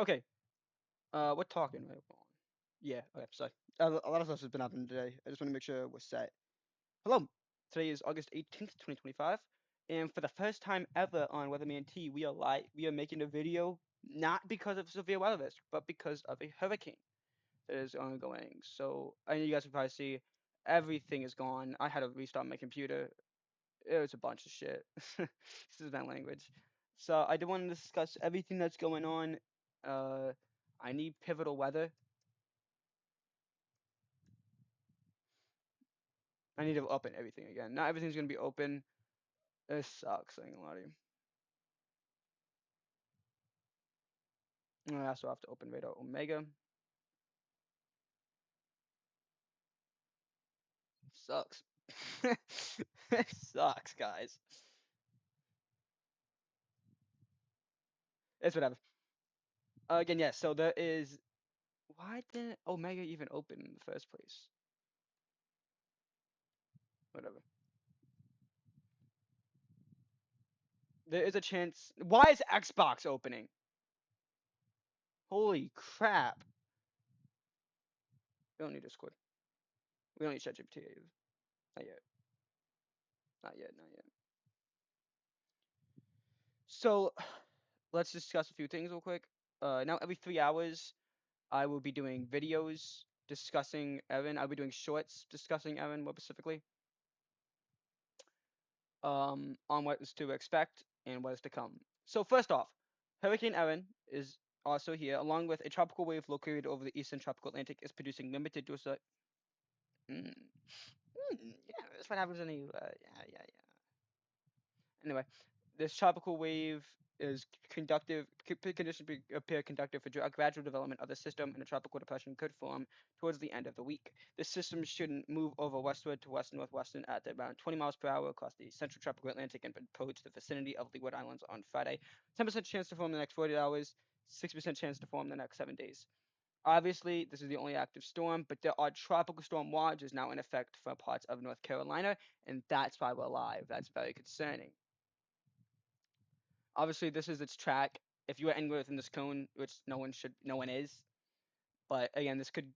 Okay. We're talking right on. Yeah. Okay. Sorry. A lot of stuff has been happening today. I just want to make sure we're set. Hello. Today is August 18th, 2025, and for the first time ever on Weatherman T, we are live. We are making a video not because of severe weather risk, but because of a hurricane that is ongoing. So I know you guys can probably see everything is gone. I had to restart my computer. It was a bunch of shit. This is my language. So I did want to discuss everything that's going on. Uh, I need pivotal weather. I need to open everything again. Not everything's gonna be open. It sucks. I ain't gonna lie to you. I also have to open Radar Omega. Sucks. It sucks, guys. It's whatever. Again, yes. So there is. Why didn't Omega even open in the first place? Whatever. There is a chance. Why is Xbox opening? Holy crap! We don't need Discord. We don't need ChatGPT either. Not yet. Not yet. Not yet. So let's discuss a few things real quick. Now every 3 hours, I will be doing videos discussing Erin. I'll be doing shorts discussing Erin more specifically. On what is to expect and what is to come. So first off, Hurricane Erin is also here, along with a tropical wave located over the eastern tropical Atlantic, is producing limited to mm, yeah, that's what happens in the yeah, yeah, yeah. Anyway, this tropical wave is conductive. Conditions appear conductive for a gradual development of the system, and a tropical depression could form towards the end of the week. This system should move over westward to west northwestern at around 20 miles per hour across the central tropical Atlantic and approach the vicinity of Leeward Islands on Friday. 10% chance to form in the next 40 hours. 6% chance to form in the next 7 days. Obviously, this is the only active storm, but there are tropical storm watches now in effect for parts of North Carolina, and that's why we're alive. That's very concerning. Obviously, this is its track. If you are anywhere within this cone, which no one is, but again, this could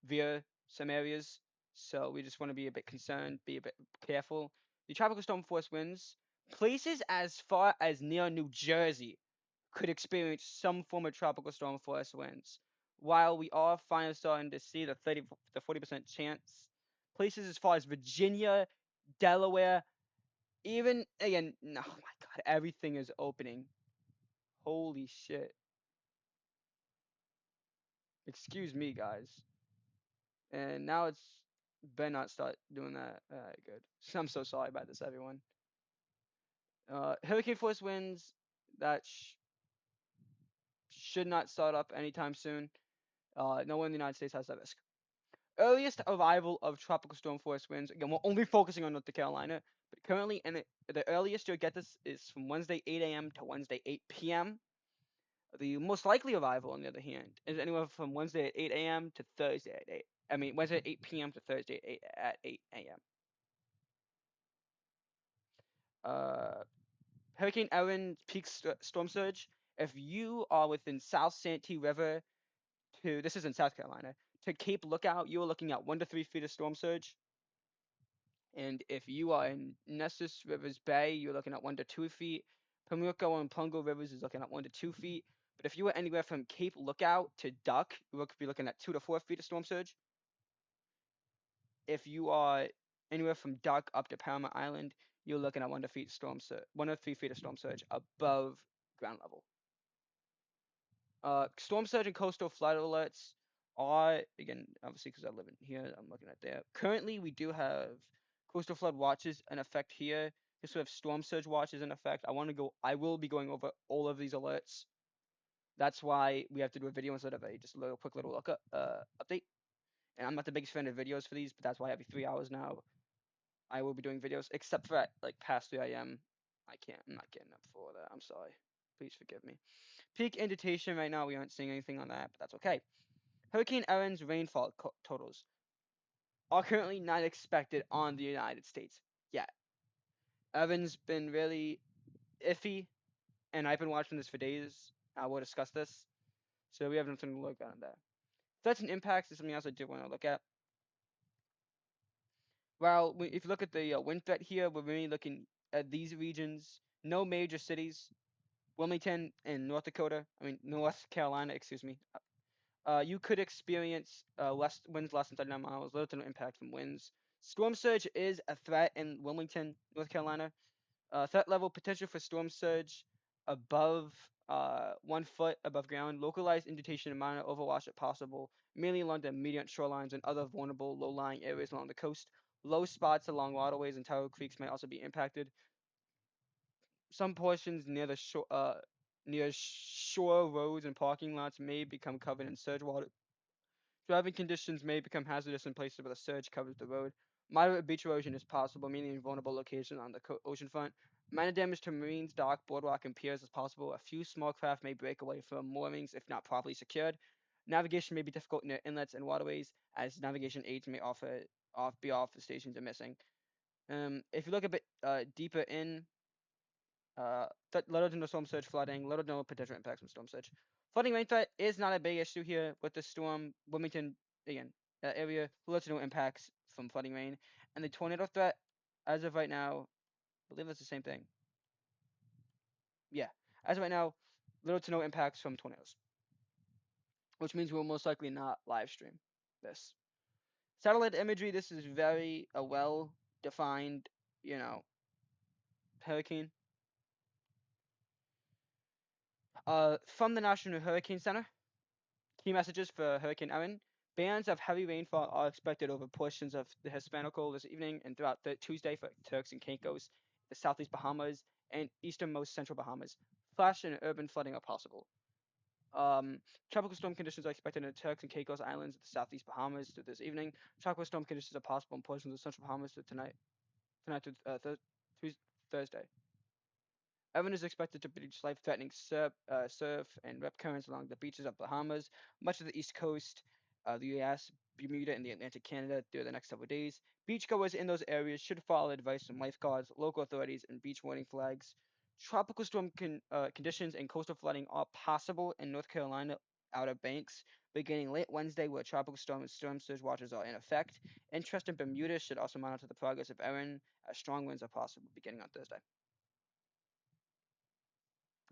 veer some areas, so we just want to be a bit concerned, be a bit careful. The tropical storm force winds, places as far as near New Jersey could experience some form of tropical storm force winds. While we are finally starting to see the 30 to 40% chance, places as far as Virginia, Delaware, even again, oh my god, everything is opening. Holy shit. Excuse me, guys. And now it's better not start doing that. Alright, good. I'm so sorry about this, everyone. Hurricane force winds that should not start up anytime soon. No one in the United States has that risk. Earliest arrival of tropical storm force winds. Again, we're only focusing on North Carolina, but currently, the earliest you'll get this is from Wednesday 8 a.m. to Wednesday 8 p.m. The most likely arrival, on the other hand, is anywhere from Wednesday at 8 a.m. to Thursday at 8. I mean, Wednesday at 8 p.m. to Thursday at 8 a.m. Uh, Hurricane Erin peak storm surge. If you are within South Santee River this is in South Carolina, to Cape Lookout, you are looking at 1 to 3 feet of storm surge. And if you are in Nessus Rivers Bay, you're looking at 1 to 2 feet. Pamlico and Pungo Rivers is looking at 1 to 2 feet. But if you are anywhere from Cape Lookout to Duck, you will be looking at 2 to 4 feet of storm surge. If you are anywhere from Duck up to Paramount Island, you're looking at 1 to 3 feet of storm surge above ground level. Storm surge and coastal flood alerts are, again, obviously because I live in here, I'm looking at there. Currently, we do have coastal flood watches in effect here. This we have storm surge watches in effect. I will be going over all of these alerts. That's why we have to do a video instead of a just a little quick little update. And I'm not the biggest fan of videos for these, but that's why every 3 hours now I will be doing videos, except for at like past 3 a.m. I'm not getting up for that. I'm sorry. Please forgive me. Peak indication right now, we aren't seeing anything on that, but that's okay. Hurricane Erin's rainfall totals are currently not expected on the United States yet. Erin's been really iffy, and I've been watching this for days. I will discuss this. So we have nothing to look at on that. Threats and impacts is something else I do want to look at. Well, if you look at the wind threat here, we're really looking at these regions. No major cities. Wilmington and North Dakota. I mean North Carolina. Excuse me. You could experience less winds less than 39 miles, little to no impact from winds. Storm surge is a threat in Wilmington, North Carolina. Threat level potential for storm surge above 1 foot above ground. Localized indentation and minor overwash if possible, mainly along the immediate shorelines and other vulnerable low-lying areas along the coast. Low spots along waterways and tidal creeks may also be impacted. Some portions near shore roads and parking lots may become covered in surge water. Driving conditions may become hazardous in places where the surge covers the road. Moderate beach erosion is possible, mainly in vulnerable locations on the oceanfront. Minor damage to marines, dock, boardwalk, and piers is possible. A few small craft may break away from moorings if not properly secured. Navigation may be difficult near inlets and waterways, as navigation aids may be off the stations are missing. If you look a bit deeper in, little to no storm surge flooding, little to no potential impacts from storm surge. Flooding rain threat is not a big issue here with the storm. Wilmington, again, that area, little to no impacts from flooding rain. And the tornado threat, as of right now, I believe that's the same thing. Yeah, as of right now, little to no impacts from tornadoes, which means we'll most likely not live stream this. Satellite imagery, this is very a well defined, you know, hurricane. From the National Hurricane Center, key messages for Hurricane Erin. Bands of heavy rainfall are expected over portions of the Hispanico this evening and throughout Tuesday for Turks and Caicos, the southeast Bahamas, and easternmost central Bahamas. Flash and urban flooding are possible. Um, Tropical storm conditions are expected in the Turks and Caicos Islands of the southeast Bahamas through this evening. Tropical storm conditions are possible in portions of the central Bahamas through tonight to Thursday. Evan is expected to produce life-threatening surf and rip currents along the beaches of Bahamas, much of the east coast of the U.S., Bermuda, and the Atlantic Canada through the next several days. Beachgoers in those areas should follow advice from lifeguards, local authorities, and beach warning flags. Tropical storm conditions and coastal flooding are possible in North Carolina Outer Banks beginning late Wednesday, where tropical storm and storm surge watches are in effect. Interest in Bermuda should also monitor the progress of Erin, as strong winds are possible beginning on Thursday.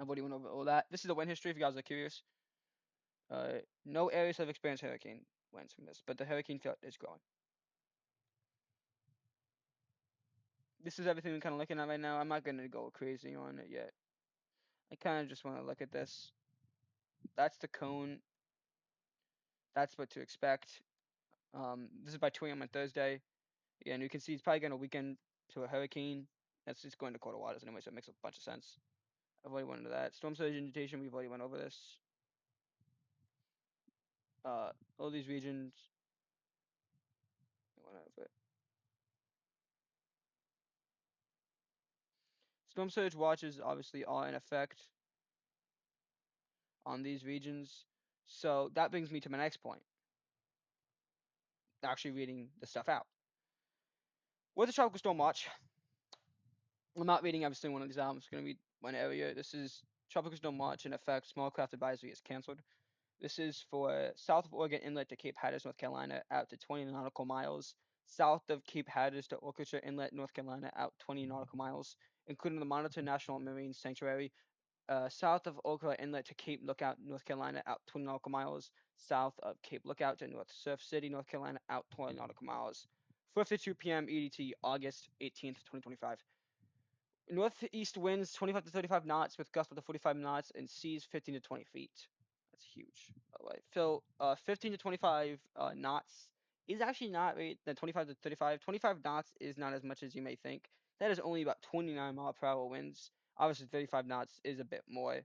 I've already went over all that. This is the wind history if you guys are curious. No areas have experienced hurricane winds from this, but the hurricane threat is growing. This is everything we're kind of looking at right now. I'm not going to go crazy on it yet. I kind of just want to look at this. That's the cone. That's what to expect. This is by 2 a.m. on Thursday. Yeah, and you can see it's probably going to weaken to a hurricane. That's just going to colder waters anyway, so it makes a bunch of sense. I've already went into that. Storm surge indentation, we've already went over this. All these regions, I went over it. Storm surge watches obviously are in effect on these regions. So that brings me to my next point, actually reading the stuff out. With the tropical storm watch, I'm not reading every single one of these out. I'm just going to read one area. This is tropical storm watch in effect. Small craft advisory is canceled. This is for south of Oregon Inlet to Cape Hatteras, North Carolina, out to 20 nautical miles. South of Cape Hatteras to Orchard Inlet, North Carolina, out 20 nautical miles, including the Monitor National Marine Sanctuary, south of Okra Inlet to Cape Lookout, North Carolina, out 20 nautical miles. South of Cape Lookout to North Surf City, North Carolina, out 20 nautical miles. 4:52 p.m. EDT, August 18th, 2025. Northeast winds 25 to 35 knots with gusts up to 45 knots and seas 15 to 20 feet. That's huge. By the way, Phil, 15 to 25 knots is actually not right. Then 25 to 35. 25 knots is not as much as you may think. That is only about 29 mile per hour winds. Obviously, 35 knots is a bit more.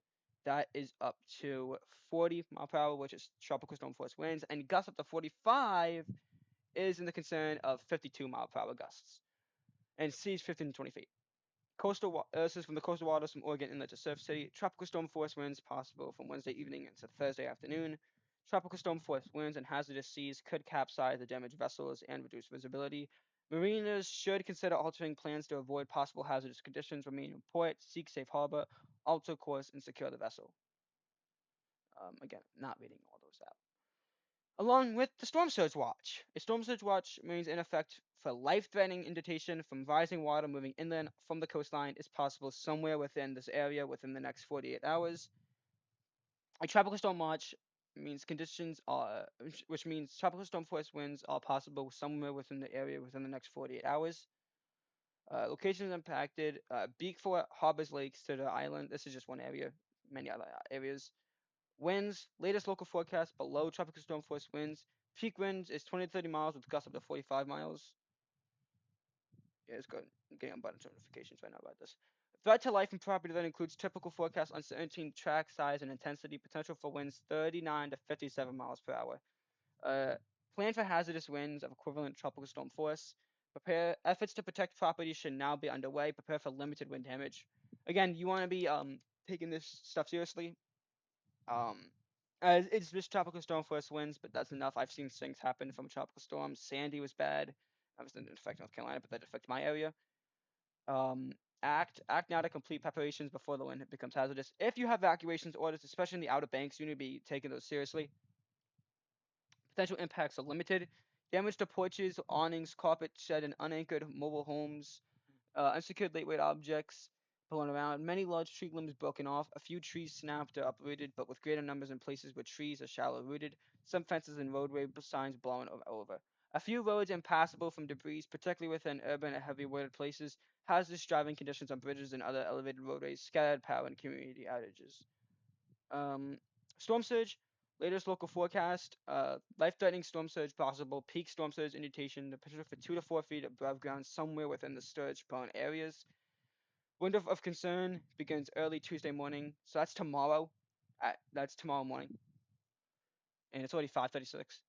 That is up to 40 mile per hour, which is tropical storm force winds, and gusts up to 45 is in the concern of 52 mile per hour gusts, and seas 15 to 20 feet. This is from the coastal waters from Oregon Inlet to Surf City. Tropical storm force winds possible from Wednesday evening into Thursday afternoon. Tropical storm force winds and hazardous seas could capsize the damaged vessels and reduce visibility. Mariners should consider altering plans to avoid possible hazardous conditions, remain in port, seek safe harbor, alter course, and secure the vessel. Again, not reading all those out. Along with the storm surge watch. A storm surge watch means in effect for life-threatening indication from rising water moving inland from the coastline is possible somewhere within this area within the next 48 hours. A tropical storm watch means conditions are, which means tropical storm force winds are possible somewhere within the area within the next 48 hours. Locations impacted: Beakfort, Harbors Lakes to the island. This is just one area. Many other areas. Winds, latest local forecast below tropical storm force winds. Peak winds is 20 to 30 miles with gusts up to 45 miles. Yeah, it's good. I'm getting a bunch of notifications right now about this. Threat to life and property that includes typical forecast uncertainty, track size, and intensity. Potential for winds 39 to 57 miles per hour. Uh, Plan for hazardous winds of equivalent tropical storm force. Prepare efforts to protect property should now be underway. Prepare for limited wind damage. Again, you want to be taking this stuff seriously. Um, it's just tropical storm force winds, but that's enough. I've seen things happen from tropical storms. Sandy was bad. Obviously, didn't affect North Carolina, but that affected my area. Um, act now to complete preparations before the wind becomes hazardous. If you have evacuations orders, especially in the Outer Banks, you need to be taking those seriously. Potential impacts are limited. Damage to porches, awnings, carpet shed, and unanchored mobile homes. Unsecured lightweight objects blown around. Many large tree limbs broken off. A few trees snapped or uprooted, but with greater numbers in places where trees are shallow rooted. Some fences and roadway signs blown over. A few roads impassable from debris, particularly within urban and heavily wooded places. Hazardous driving conditions on bridges and other elevated roadways. Scattered power and community outages. Um, Storm surge. Latest local forecast. Life-threatening storm surge possible. Peak storm surge indication. The potential for 2 to 4 feet above ground somewhere within the surge-prone areas. Window of concern begins early Tuesday morning. So that's tomorrow. That's tomorrow morning, and it's already 5:36.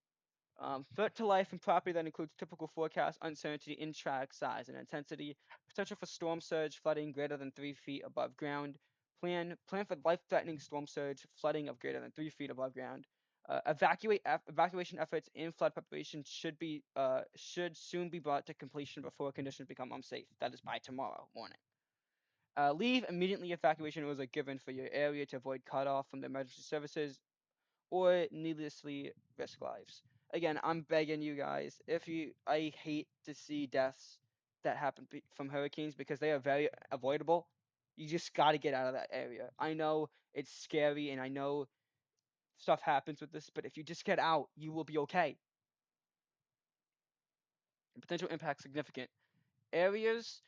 Threat to life and property that includes typical forecast uncertainty in track size and intensity. Potential for storm surge flooding greater than 3 feet above ground. Plan for life-threatening storm surge flooding of greater than 3 feet above ground. Evacuation efforts and flood preparation should soon be brought to completion before conditions become unsafe. That is by tomorrow morning. Leave immediately evacuation orders are given for your area to avoid cutoff from the emergency services or needlessly risk lives. Again, I'm begging you guys. I hate to see deaths that happen from hurricanes because they are very avoidable. You just got to get out of that area. I know it's scary and I know stuff happens with this, but if you just get out, you will be okay. Potential impact significant. Areas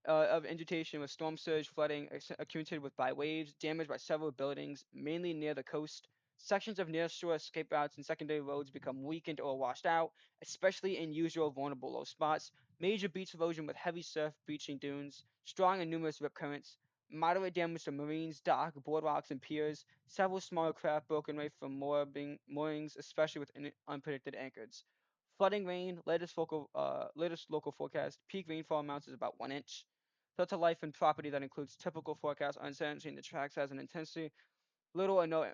of inundation with storm surge flooding accumulated with by waves, damaged by several buildings, mainly near the coast. Sections of near shore escape routes and secondary roads become weakened or washed out, especially in usual vulnerable low spots. Major beach erosion with heavy surf breaching dunes, strong and numerous rip currents. Moderate damage to marines, dock, boardwalks, and piers. Several smaller craft broken away from moorings, especially with unpredicted anchors. Flooding rain, latest local forecast. Peak rainfall amounts is about 1 inch. Threat to life and property that includes typical forecast uncertainty in the track size and intensity. Little or no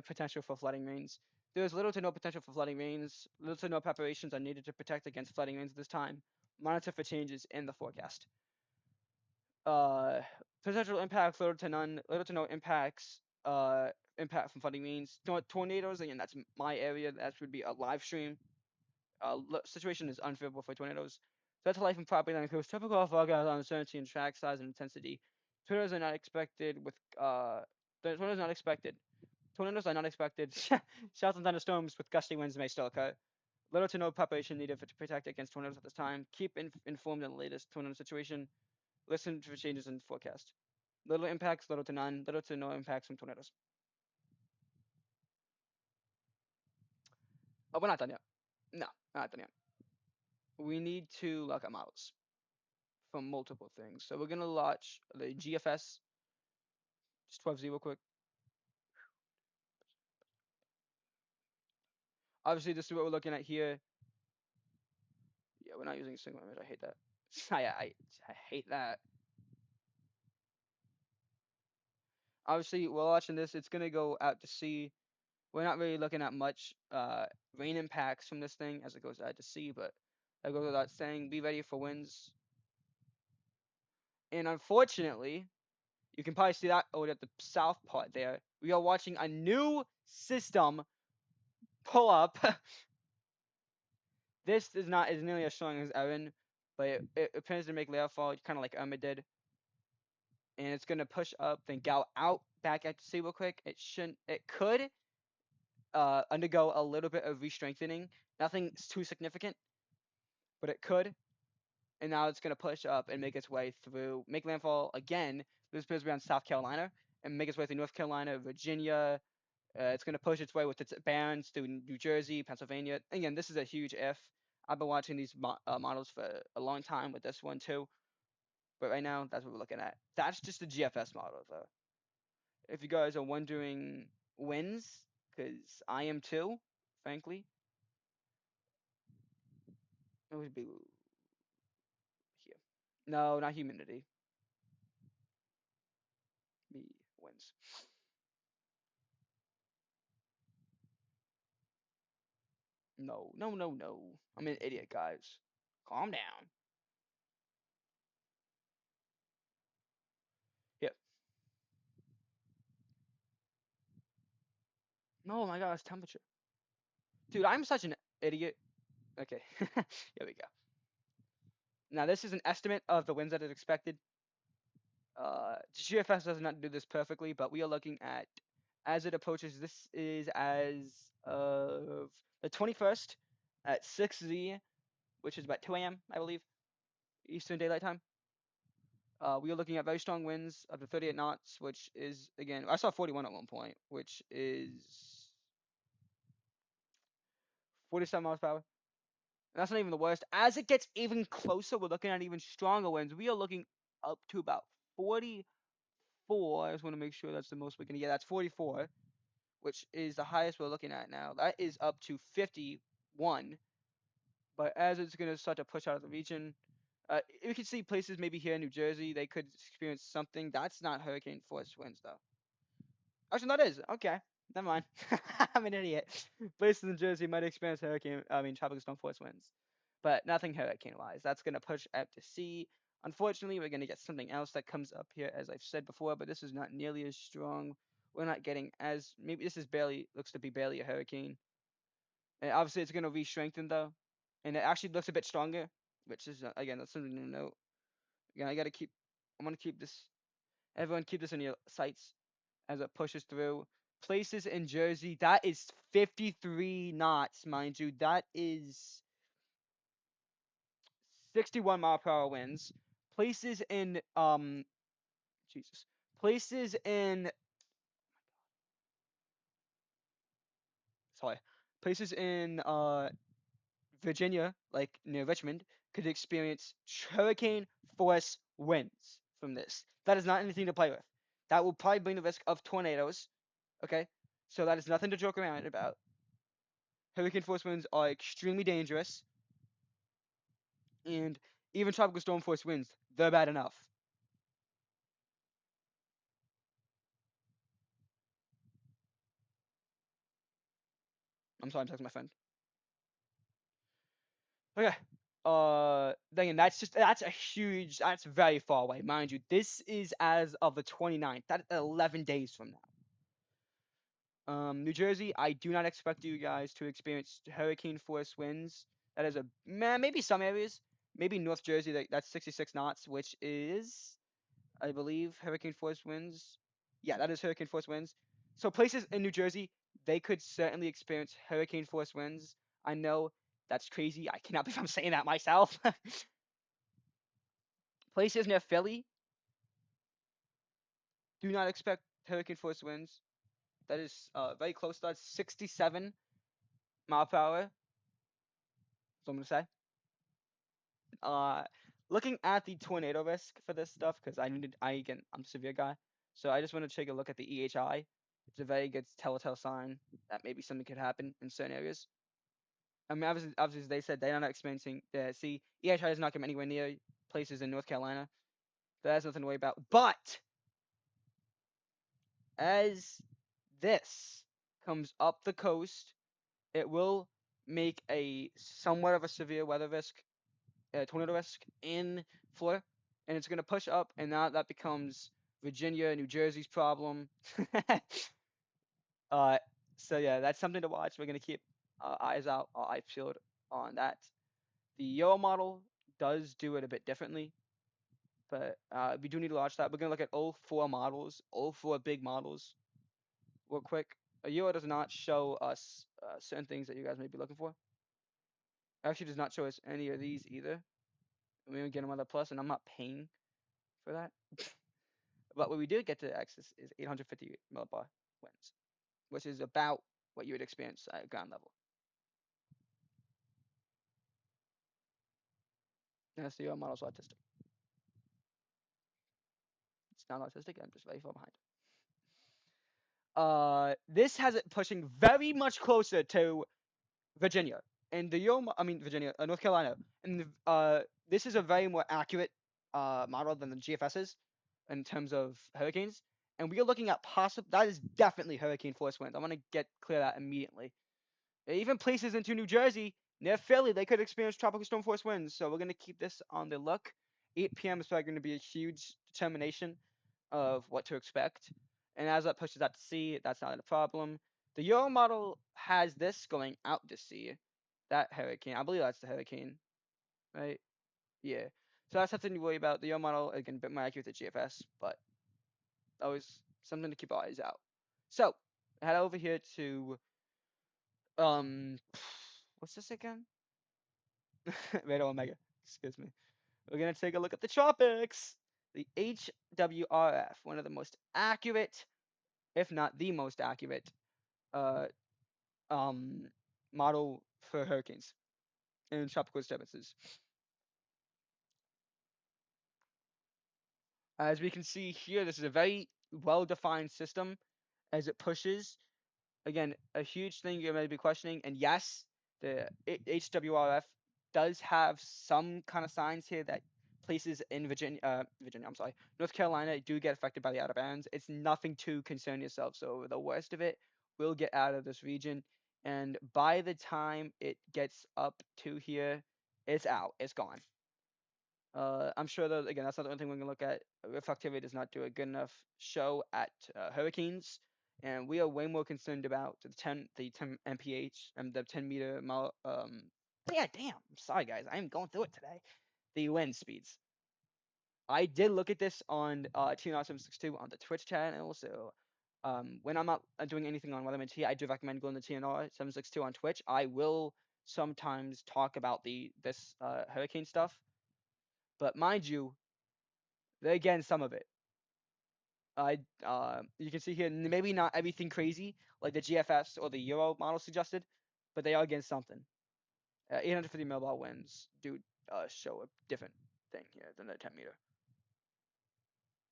potential for flooding rains. There is little to no potential for flooding rains. Little to no preparations are needed to protect against flooding rains at this time. Monitor for changes in the forecast. Uh, Potential impacts: little to no impacts. Impact from flooding rains. Tornadoes. Again, that's my area. That would be a live stream. Situation is unfavorable for tornadoes. Threat to life and property that includes typical forecast uncertainty in track size and intensity. Tornadoes are not expected with tornadoes are not expected. Tornadoes are not expected. Showers and thunderstorms with gusty winds may still occur. Little to no preparation needed to protect against tornadoes at this time. Keep informed on the latest tornado situation. Listen for changes in forecast. Little impacts, little to none. Little to no impacts from tornadoes. Oh, we're not done yet. No, we're not done yet. We need to look at models from multiple things. So we're gonna launch the GFS. Just 12Z real quick. Obviously, this is what we're looking at here. Yeah, we're not using a single image. I hate that. I hate that. Obviously, we're watching this. It's gonna go out to sea. We're not really looking at much rain impacts from this thing as it goes out to sea, but that goes without saying. Be ready for winds. And unfortunately, you can probably see that over at the south part there. We are watching a new system pull up. This is not as nearly as strong as Erin, but it appears to make landfall kind of like Irma did, and it's gonna push up, then go out back at sea real quick. It shouldn't. It could undergo a little bit of re-strengthening. Nothing too significant, but it could. And now it's gonna push up and make its way through, make landfall again. This appears to be on South Carolina and make its way through North Carolina, Virginia. It's gonna push its way with its bands through New Jersey, Pennsylvania. Again, this is a huge if. I've been watching these models for a long time with this one too, but right now that's what we're looking at. That's just the GFS model though. If you guys are wondering wins, because I am too, frankly, it would be here. No, not humidity. Me wins. No, no, no, no. I'm an idiot, guys. Calm down. Yep. No, my God, it's temperature. Dude, I'm such an idiot. Okay. Here we go. Now, this is an estimate of the winds that is expected. GFS does not do this perfectly, but we are looking at, as it approaches, this is as of the 21st at 6Z, which is about 2 a.m., I believe, Eastern Daylight Time. We are looking at very strong winds up to 38 knots, which is, again, I saw 41 at one point, which is 47 miles per hour. And that's not even the worst. As it gets even closer, we're looking at even stronger winds. We are looking up to about 44. I just want to make sure that's the most we can get. That's 44, which is the highest we're looking at now. That is up to 51. But as it's going to start to push out of the region, we can see places maybe here in New Jersey, they could experience something. That's not hurricane force winds, though. Actually, that is. Okay. Never mind. I'm an idiot. Places in Jersey might experience tropical storm force winds, but nothing hurricane-wise. That's going to push out to sea. Unfortunately, we're going to get something else that comes up here, as I've said before, but this is not nearly as strong. We're not getting as, maybe this is barely, looks to be barely a hurricane. And obviously, it's going to re-strengthen, though. And it actually looks a bit stronger, which is, again, that's something to note. Again, I want to keep this, everyone keep this in your sights as it pushes through. Places in Jersey, that is 53 knots, mind you. That is 61 mile per hour winds. Places in Jesus. Places in sorry. Places in Virginia, like near Richmond, could experience hurricane force winds from this. That is not anything to play with. That will probably bring the risk of tornadoes. Okay? So that is nothing to joke around about. Hurricane force winds are extremely dangerous, and even tropical storm force winds, they're bad enough. I'm sorry, I'm talking to my friend. Okay. Then that's a huge, that's very far away, mind you. This is as of the 29th. That's 11 days from now. New Jersey, I do not expect you guys to experience hurricane force winds. That is a man, maybe some areas, maybe North Jersey. That's 66 knots, which is, I believe, hurricane force winds. Yeah, that is hurricane force winds. So places in New Jersey, they could certainly experience hurricane force winds. I know that's crazy. I cannot believe I'm saying that myself. Places near Philly do not expect hurricane force winds. That is very close. That's 67 mile per hour. So I'm gonna say. Uh, Looking at the tornado risk for this stuff, because I'm a severe guy, so I just want to take a look at the EHI. It's a very good telltale sign that maybe something could happen in certain areas. I mean, obviously they said they're not experiencing the see EHI is not coming anywhere near places in North Carolina. So that's nothing to worry about. But as this comes up the coast, it will make a somewhat of a severe weather risk, tornado risk in Florida, and it's going to push up, and now that becomes Virginia, New Jersey's problem. uh, So yeah, that's something to watch. We're gonna keep eyes out, eyes peeled on that. The Euro model does do it a bit differently, but we do need to watch that. We're gonna look at all four models, all four big models, real quick. A Euro does not show us certain things that you guys may be looking for. Actually, does not show us any of these either. We don't get another plus, and I'm not paying for that. But what we do get to access is 850 millibar wins, which is about what you would experience at ground level. And that's the Euro model's autistic. It's not autistic. I'm just very far behind. This has it pushing very much closer to Virginia and the I mean Virginia, North Carolina, and this is a very more accurate model than the GFS's in terms of hurricanes. And we are looking at possible. That is definitely hurricane force winds. I want to get clear that immediately. Even places into New Jersey near Philly, they could experience tropical storm force winds. So we're gonna keep this on the look. 8 p.m. is probably going to be a huge determination of what to expect. And as that pushes out to sea, that's not a problem. The Euro model has this going out to sea. That hurricane, I believe that's the hurricane, right? Yeah. So that's something to worry about. The Euro model, again, a bit more accurate than GFS, but always something to keep our eyes out. So head over here to um, what's this again? Radar Omega. Excuse me. We're gonna take a look at the tropics. The HWRF, one of the most accurate, if not the most accurate, uh, um, model for hurricanes and tropical disturbances. As we can see here, this is a very well-defined system as it pushes. Again, a huge thing you may be questioning, and yes, the HWRF does have some kind of signs here that places in Virginia, I'm sorry, North Carolina do get affected by the out of bounds. It's nothing to concern yourself. So the worst of it will get out of this region, and by the time it gets up to here, it's out. It's gone. I'm sure that again, that's not the only thing we're gonna look at. Reflectivity does not do a good enough show at hurricanes, and we are way more concerned about the 10 mph and the 10 meter mile. Yeah, damn. I'm sorry, guys. I am going through it today. The wind speeds. I did look at this on TNR762 on the Twitch channel. So when I'm not doing anything on Weatherman T, I do recommend going to TNR762 on Twitch. I will sometimes talk about this hurricane stuff, but mind you, again, some of it. You can see here, maybe not everything crazy like the GFS or the Euro model suggested, but they are against something. 850 millbar winds do show a different thing here than the 10 meter.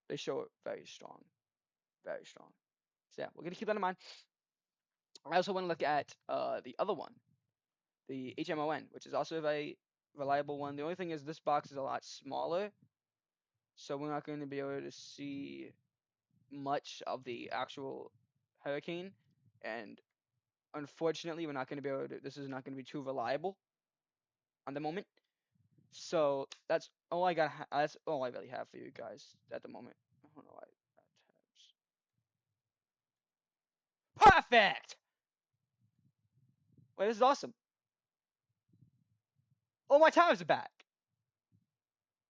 They show it very strong, very strong. So yeah, we're gonna keep that in mind. I also want to look at the other one, the HMON, which is also a very reliable one. The only thing is this box is a lot smaller, so we're not going to be able to see much of the actual hurricane, and unfortunately, we're not going to be able to. This is not going to be too reliable on the moment. So that's all I got. That's all I really have for you guys at the moment. I don't know why that tabs. Perfect. Wait, this is awesome. All my tabs are back.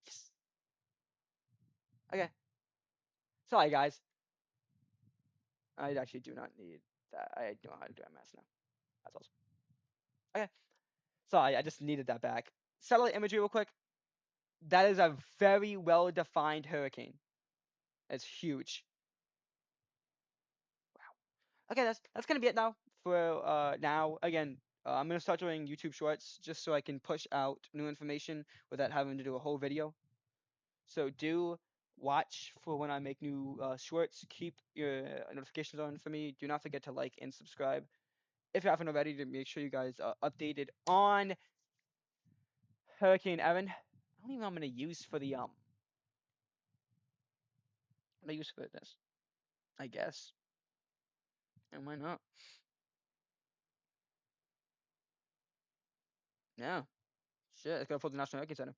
Yes. Okay. Sorry, guys. I actually do not need that. I know how to do MS now. That's awesome. Okay. Sorry, I just needed that back. Satellite imagery, real quick. That is a very well defined hurricane. It's huge. Okay, that's gonna be it now for now. Again, I'm gonna start doing YouTube Shorts just so I can push out new information without having to do a whole video. So do watch for when I make new shorts. Keep your notifications on for me. Do not forget to like and subscribe if you haven't already to make sure you guys are updated on Hurricane Erin. I don't even know what I'm gonna use for the I'm gonna use for this. I guess. And why not? Yeah. Shit, it's gonna for the National Hurricane Center.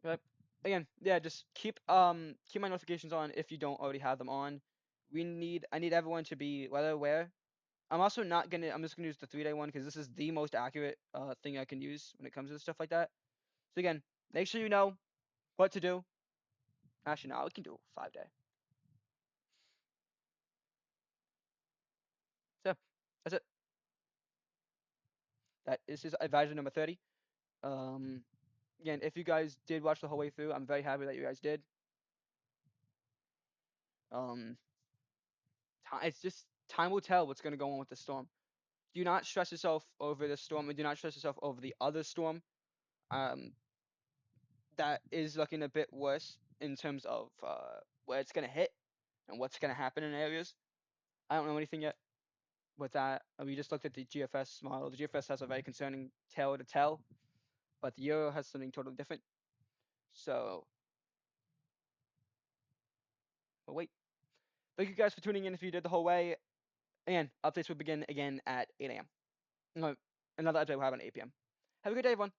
But again, yeah, just keep my notifications on if you don't already have them on. I need everyone to be weather aware. I'm also not gonna. I'm just gonna use the 3-day one because this is the most accurate thing I can use when it comes to stuff like that. So again, make sure you know what to do. Actually, no, we can do 5-day. So that's it. That is his advisor number 30. Um, Again, if you guys did watch the whole way through, I'm very happy that you guys did. Um, it's just time will tell what's gonna go on with the storm. Do not stress yourself over the storm, and do not stress yourself over the other storm. Um, that is looking a bit worse in terms of where it's gonna hit and what's gonna happen in areas. I don't know anything yet with that. We just looked at the GFS model. The GFS has a very concerning tale to tell, but the Euro has something totally different. So, but wait. Thank you guys for tuning in if you did the whole way. And updates will begin again at 8 a.m. No, another update will happen at 8 p.m. Have a good day, everyone.